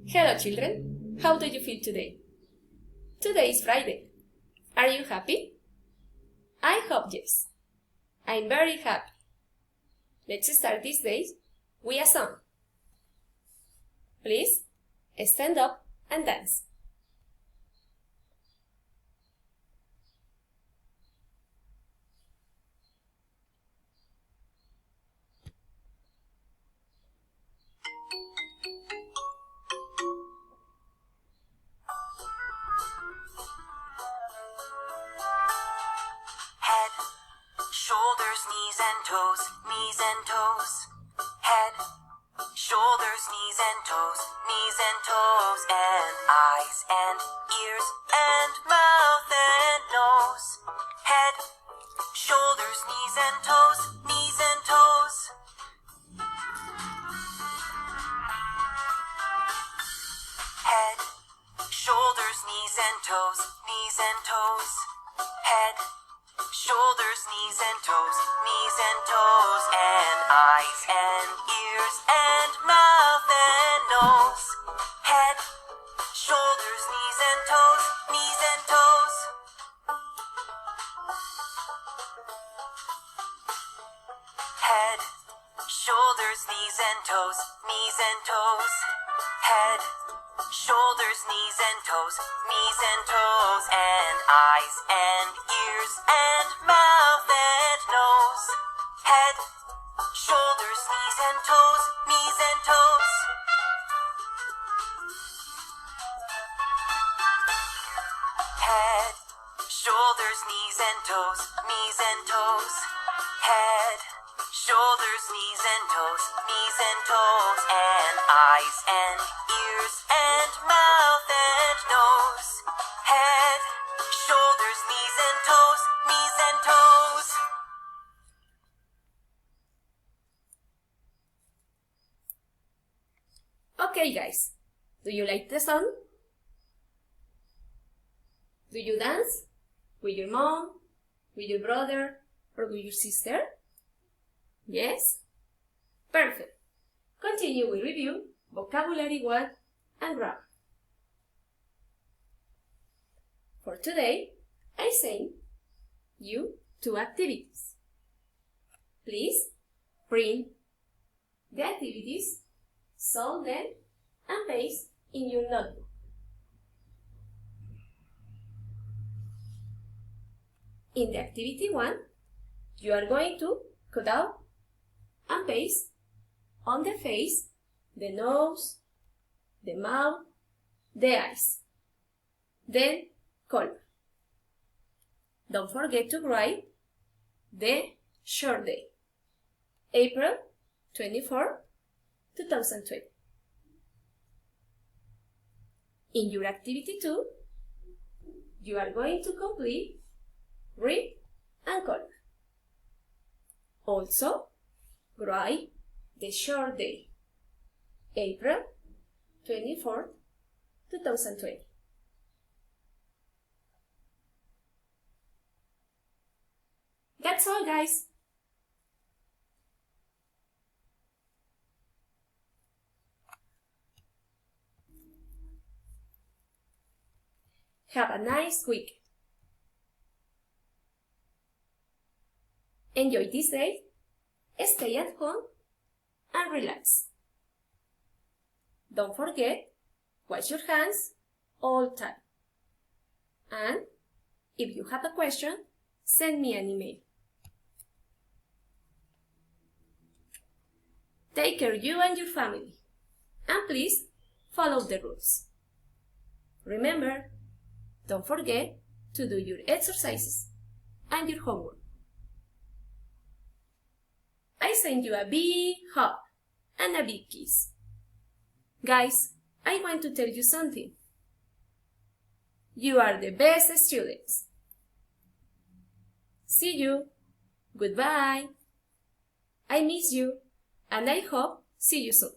Hello children, how do you feel today? Today is Friday. Are you happy? I hope yes. I'm very happy. Let's start this day with a song. Please stand up and dance. Head, shoulders, knees and toes, knees and toes. Head, shoulders, knees and toes, knees and toes, and eyes and ears and mouth and nose. Head, shoulders, knees and toes, knees and toes. Head, shoulders, knees and toes, knees and toes. Head, shoulders, knees and toes, knees and toes, and eyes and ears and mouth and nose. Head, shoulders, knees and toes, knees and toes. Head, shoulders, knees and toes, knees and toes. Head, shoulders, knees and toes, knees and toes, and eyes and ears and mouth and nose. Head, shoulders, knees and toes, knees and toes. Head, shoulders, knees and toes, knees and toes. Head, shoulders, knees and toes, knees and toes, and eyes and ears and mouth and nose. Head, shoulders, knees and toes, knees and toes. Okay guys, do you like the song? Do you dance? With your mom? With your brother? Or with your sister? Yes? Perfect. Continue with review, vocabulary 1 and grammar. For today, I send you 2 activities. Please print the activities, solve them, and paste in your notebook. In the activity 1, you are going to cut out and paste on the face, the nose, the mouth, the eyes. Then color. Don't forget to write the short day, April 24, 2020. In your activity 2, you are going to complete read and color. Also, write the short day, April 24, 2020. That's all, guys. Have a nice week. Enjoy this day, stay at home, and relax. Don't forget, wash your hands all the time. And if you have a question, send me an email. Take care of you and your family. And please, follow the rules. Remember, don't forget to do your exercises and your homework. I send you a big hug and a big kiss. Guys, I want to tell you something. You are the best students. See you. Goodbye. I miss you and I hope see you soon.